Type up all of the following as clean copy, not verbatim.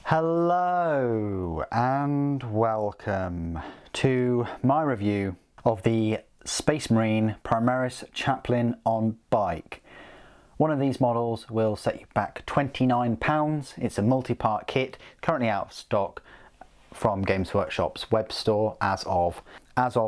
Hello and welcome to my review of the Space Marine Primaris Chaplain on bike. One of these models will set you back £29. It's a multi-part kit, currently out of stock from Games Workshop's web store as of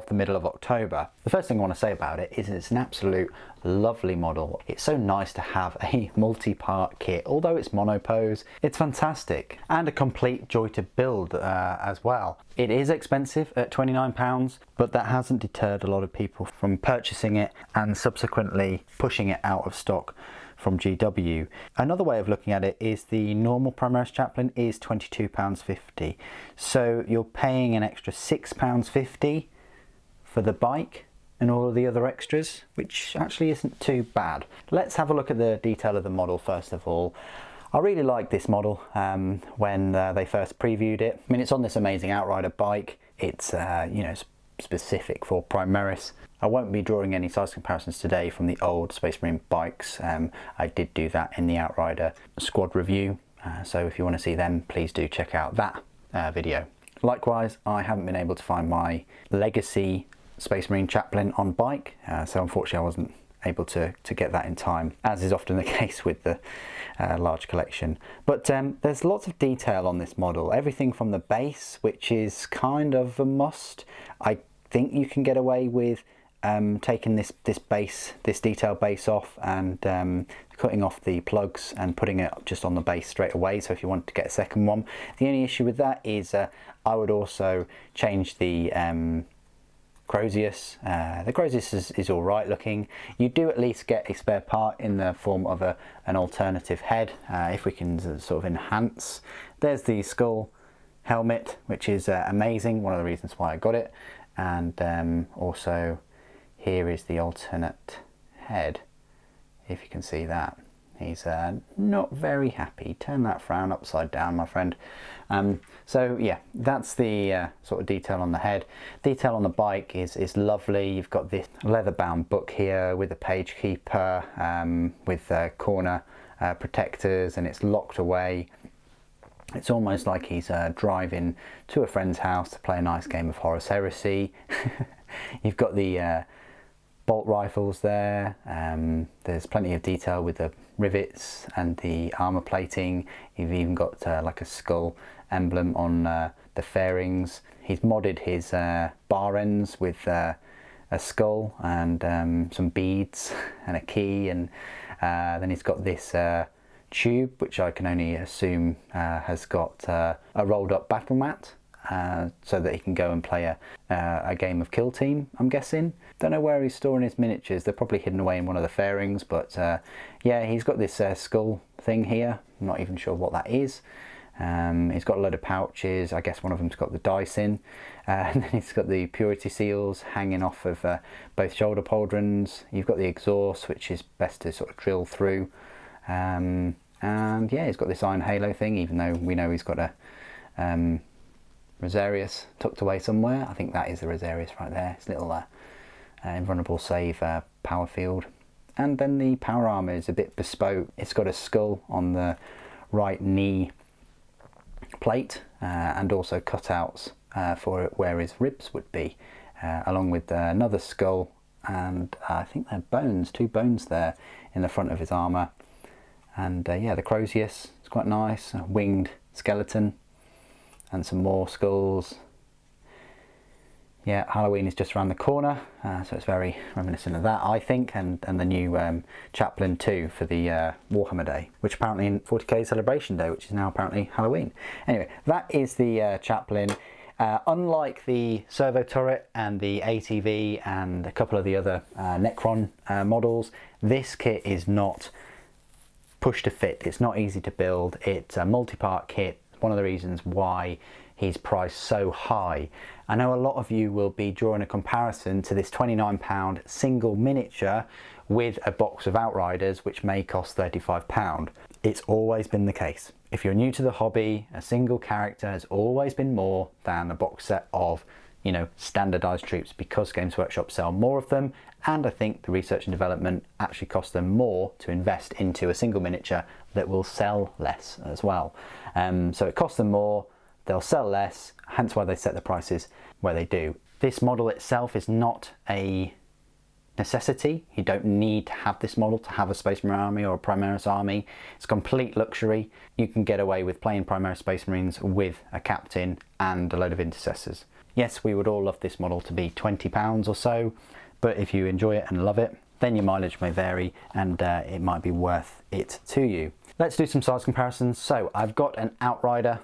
the middle of October. The first thing I want to say about it is it's an absolute lovely model. It's so nice to have a multi-part kit. Although it's monopose, it's fantastic and a complete joy to build as well. It is expensive at £29, but that hasn't deterred a lot of people from purchasing it and subsequently pushing it out of stock from GW. Another way of looking at it is the normal Primaris Chaplain is £22.50. So you're paying an extra £6.50 for the bike and all of the other extras, which actually isn't too bad. Let's have a look at the detail of the model first of all. I really like this model when they first previewed it. I mean, it's on this amazing Outrider bike. It's specific for Primaris. I won't be drawing any size comparisons today from the old Space Marine bikes. I did do that in the Outrider squad review, so if you want to see them, please do check out that video. Likewise, I haven't been able to find my Legacy Space Marine Chaplain on bike, so unfortunately I wasn't able to get that in time, as is often the case with the large collection. But there's lots of detail on this model, everything from the base, which is kind of a must. I think you can get away with taking this detail base off and cutting off the plugs and putting it just on the base straight away, so if you want to get a second one. The only issue with that is I would also change the Crozius. The Crozius is alright looking. You do at least get a spare part in the form of an alternative head, if we can sort of enhance. There's the skull helmet, which is amazing, one of the reasons why I got it. And also here is the alternate head, if you can see that. He's not very happy. Turn that frown upside down, my friend. So yeah, that's the sort of detail on the head. Detail on the bike is lovely. You've got this leather-bound book here with a page keeper, with corner protectors, and it's locked away. It's almost like he's driving to a friend's house to play a nice game of Horus Heresy. You've got the bolt rifles there. There's plenty of detail with the rivets and the armor plating. You've even got like a skull emblem on the fairings. He's modded his bar ends with a skull and some beads and a key, and then he's got this tube, which I can only assume has got a rolled up battle mat, so that he can go and play a game of Kill Team, I'm guessing. Don't know where he's storing his miniatures. They're probably hidden away in one of the fairings, but yeah, he's got this skull thing here. I'm not even sure what that is. He's got a load of pouches. I guess one of them's got the dice in. And then he's got the purity seals hanging off of both shoulder pauldrons. You've got the exhaust, which is best to sort of drill through. And yeah, he's got this iron halo thing, even though we know he's got a Rosarius tucked away somewhere. I think that is the Rosarius right there. It's a little invulnerable save power field. And then the power armor is a bit bespoke. It's got a skull on the right knee plate, and also cutouts for where his ribs would be, along with another skull, and I think they're bones, two bones there in the front of his armor. And yeah, the Crozius is quite nice, a winged skeleton and some more skulls. Yeah, Halloween is just around the corner, so it's very reminiscent of that, I think, and the new Chaplain 2 for the Warhammer Day, which apparently in 40K Celebration Day, which is now apparently Halloween. Anyway, that is the Chaplain. Unlike the servo turret and the ATV and a couple of the other Necron models, this kit is not push to fit. It's not easy to build. It's a multi-part kit. One of the reasons why he's priced so high. I know a lot of you will be drawing a comparison to this £29 single miniature with a box of Outriders, which may cost £35. It's always been the case. If you're new to the hobby, a single character has always been more than a box set of, you know, standardized troops, because Games Workshop sell more of them, and I think the research and development actually costs them more to invest into a single miniature that will sell less as well. So it costs them more, they'll sell less, hence why they set the prices where they do. This model itself is not a necessity. You don't need to have this model to have a Space Marine army or a Primaris army. It's complete luxury. You can get away with playing Primaris Space Marines with a captain and a load of intercessors. Yes, we would all love this model to be £20 or so, but if you enjoy it and love it, then your mileage may vary and it might be worth it to you. Let's do some size comparisons. So I've got an Outrider,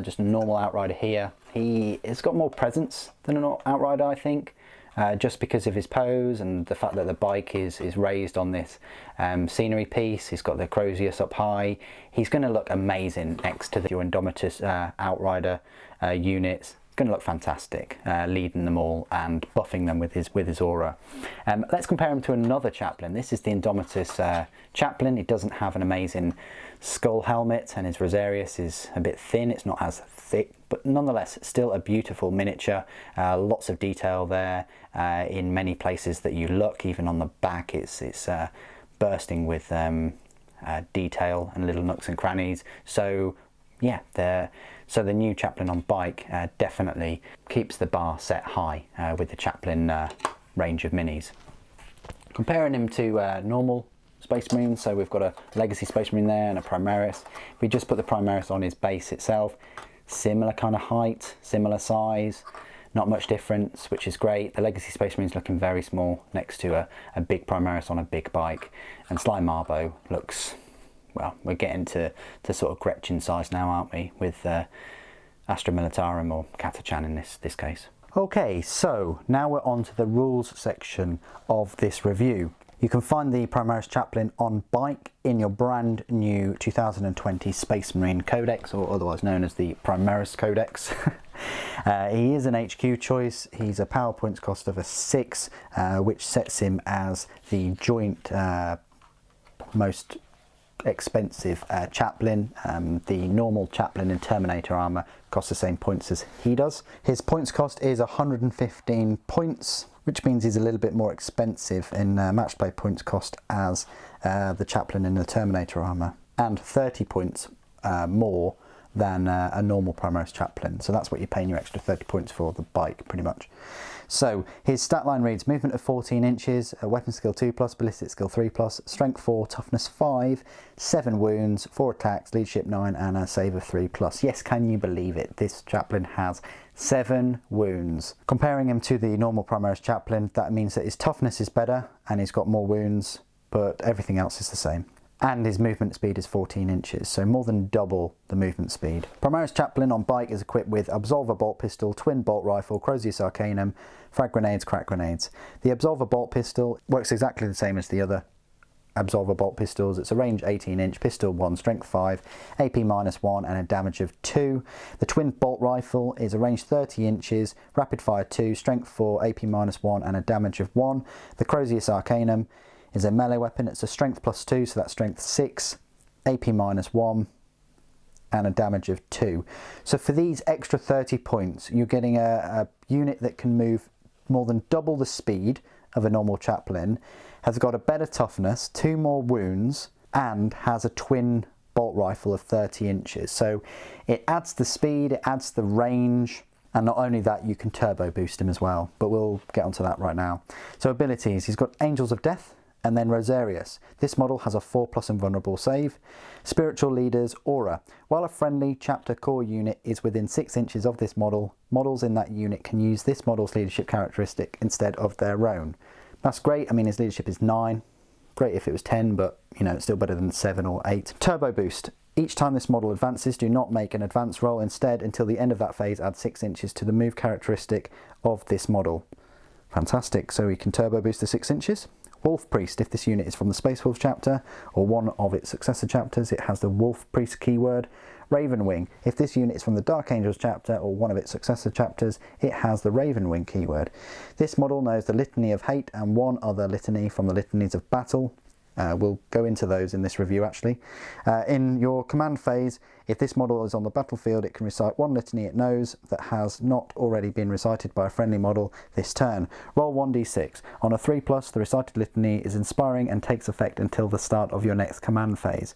just a normal Outrider here. He has got more presence than an Outrider, I think. Just because of his pose and the fact that the bike is raised on this scenery piece. He's got the Crozius up high. He's going to look amazing next to your Indomitus Outrider units. It's going to look fantastic, leading them all and buffing them with his aura. Let's compare him to another Chaplain. This is the Indomitus Chaplain. He doesn't have an amazing skull helmet and his Rosarius is a bit thin. It's not as thick, but nonetheless still a beautiful miniature. Lots of detail there in many places that you look. Even on the back it's bursting with detail and little nooks and crannies. So yeah, so the new Chaplain on bike definitely keeps the bar set high with the Chaplain range of minis. Comparing him to normal Space Marines, so we've got a Legacy Space Marine there and a Primaris. If we just put the Primaris on his base itself, similar kind of height, similar size, not much difference, which is great. The Legacy Space Marine's looking very small next to a big Primaris on a big bike, and Sly Marbo looks, well, we're getting to sort of Gretchen size now, aren't we, with Astra Militarum or Catachan in this case. Okay, so now we're on to the rules section of this review. You can find the Primaris Chaplain on bike in your brand new 2020 Space Marine Codex, or otherwise known as the Primaris Codex. He is an HQ choice. He's a power points cost of a 6, which sets him as the joint most expensive Chaplain. The normal Chaplain in Terminator armour costs the same points as he does. His points cost is 115 points, which means he's a little bit more expensive in match play points cost as the Chaplain in the Terminator armour, and 30 points more than a normal Primaris Chaplain. So that's what you're paying your extra 30 points for, the bike, pretty much. So his stat line reads movement of 14 inches, weapon skill 2+, ballistic skill 3+, strength 4, toughness 5, 7 wounds, 4 attacks, leadership 9, and a save of 3+. Yes, can you believe it? This Chaplain has 7 wounds. Comparing him to the normal Primaris Chaplain, that means that his toughness is better and he's got more wounds, but everything else is the same. And his movement speed is 14 inches, so more than double the movement speed. Primaris Chaplain on bike is equipped with Absolver Bolt Pistol, Twin Bolt Rifle, Crozius Arcanum, Frag Grenades, Crack Grenades. The Absolver Bolt Pistol works exactly the same as the other Absolver Bolt Pistols. It's a range 18-inch, pistol 1, strength 5, AP -1 and a damage of 2. The Twin Bolt Rifle is a range 30 inches, rapid fire 2, strength 4, AP -1 and a damage of 1. The Crozius Arcanum is a melee weapon. It's a strength +2, so that's strength 6, AP -1 and a damage of 2. So for these extra 30 points, you're getting a unit that can move more than double the speed of a normal Chaplain, has got a better toughness, 2 more wounds, and has a twin bolt rifle of 30 inches. So it adds the speed, it adds the range, and not only that, you can turbo boost him as well, but we'll get onto that right now. So abilities, he's got Angels of Death, and then Rosarius. This model has a 4+ invulnerable save. Spiritual Leader's Aura. While a friendly chapter core unit is within 6 inches of this model, models in that unit can use this model's leadership characteristic instead of their own. That's great. I mean, his leadership is 9. Great if it was 10, but you know, it's still better than 7 or 8. Turbo Boost. Each time this model advances, do not make an advance roll. Instead, until the end of that phase, add 6 inches to the move characteristic of this model. Fantastic. So we can turbo boost the 6 inches. Wolf Priest, if this unit is from the Space Wolf chapter or one of its successor chapters, it has the Wolf Priest keyword. Ravenwing, if this unit is from the Dark Angels chapter or one of its successor chapters, it has the Ravenwing keyword. This model knows the Litany of Hate and one other litany from the Litanies of Battle. We'll go into those in this review actually. In your command phase, if this model is on the battlefield, it can recite one litany it knows that has not already been recited by a friendly model this turn. Roll 1d6. On a 3+, the recited litany is inspiring and takes effect until the start of your next command phase.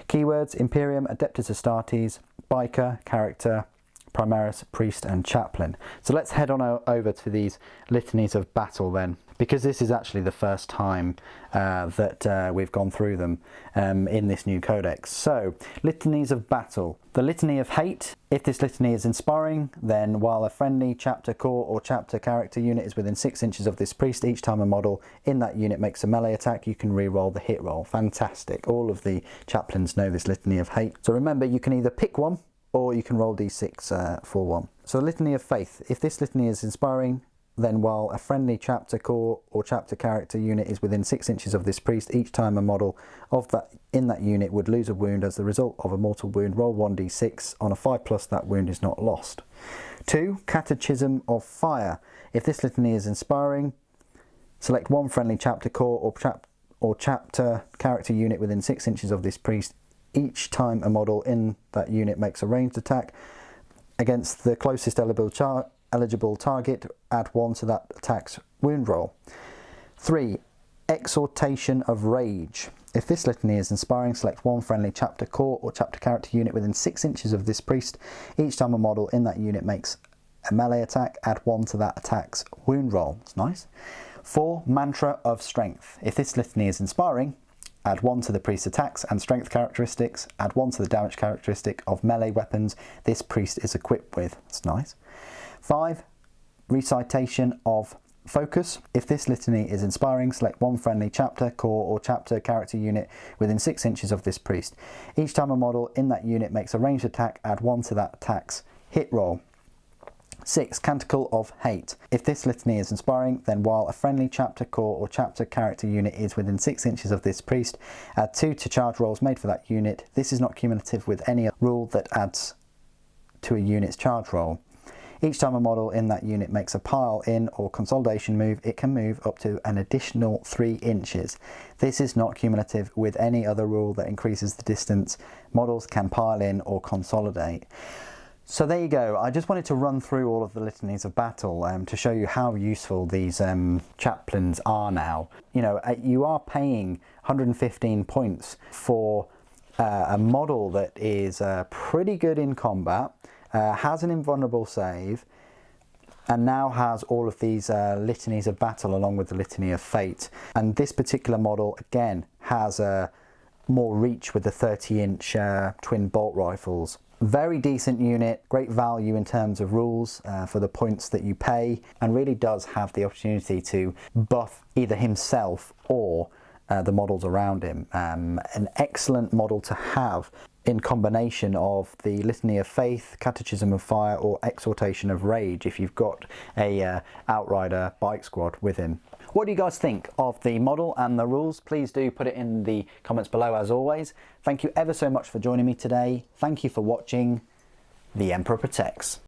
Keywords: Imperium, Adeptus Astartes, Biker, Character, Primaris, Priest and Chaplain. So let's head on over to these litanies of battle then, because this is actually the first time that we've gone through them in this new codex. So, litanies of battle. The Litany of Hate. If this litany is inspiring, then while a friendly chapter core or chapter character unit is within 6 inches of this priest, each time a model in that unit makes a melee attack, you can re-roll the hit roll. Fantastic. All of the chaplains know this Litany of Hate. So remember, you can either pick one or you can roll d6 for one. So the Litany of Faith. If this litany is inspiring, then while a friendly chapter core or chapter character unit is within 6 inches of this priest, each time a model of that in that unit would lose a wound as the result of a mortal wound, roll 1d6. On a 5+, that wound is not lost. 2. Catechism of Fire. If this litany is inspiring, select one friendly chapter core or chapter character unit within 6 inches of this priest. Each time a model in that unit makes a ranged attack against the closest eligible target, add 1 to that attack's wound roll. 3. Exhortation of Rage. If this litany is inspiring, select one friendly chapter core or chapter character unit within 6 inches of this priest. Each time a model in that unit makes a melee attack, add 1 to that attack's wound roll. That's nice. 4. Mantra of Strength. If this litany is inspiring, add 1 to the priest's attacks and strength characteristics, add 1 to the damage characteristic of melee weapons this priest is equipped with. That's nice. 5. Recitation of Focus. If this litany is inspiring, select one friendly chapter, core or chapter character unit within 6 inches of this priest. Each time a model in that unit makes a ranged attack, add 1 to that attack's hit roll. 6. Canticle of Hate. If this litany is inspiring, then while a friendly chapter core or chapter character unit is within 6 inches of this priest, add 2 to charge rolls made for that unit. This is not cumulative with any rule that adds to a unit's charge roll. Each time a model in that unit makes a pile in or consolidation move, it can move up to an additional 3 inches. This is not cumulative with any other rule that increases the distance models can pile in or consolidate. So there you go. I just wanted to run through all of the litanies of battle to show you how useful these chaplains are now. You know, you are paying 115 points for a model that is pretty good in combat, has an invulnerable save, and now has all of these litanies of battle along with the Litany of Fate. And this particular model, again, has more reach with the 30-inch twin bolt rifles. Very decent unit, great value in terms of rules for the points that you pay, and really does have the opportunity to buff either himself or the models around him. An excellent model to have in combination of the Litany of Faith, Catechism of Fire or Exhortation of Rage if you've got a Outrider bike squad with him. What do you guys think of the model and the rules? Please do put it in the comments below as always. Thank you ever so much for joining me today. Thank you for watching. The Emperor Protects.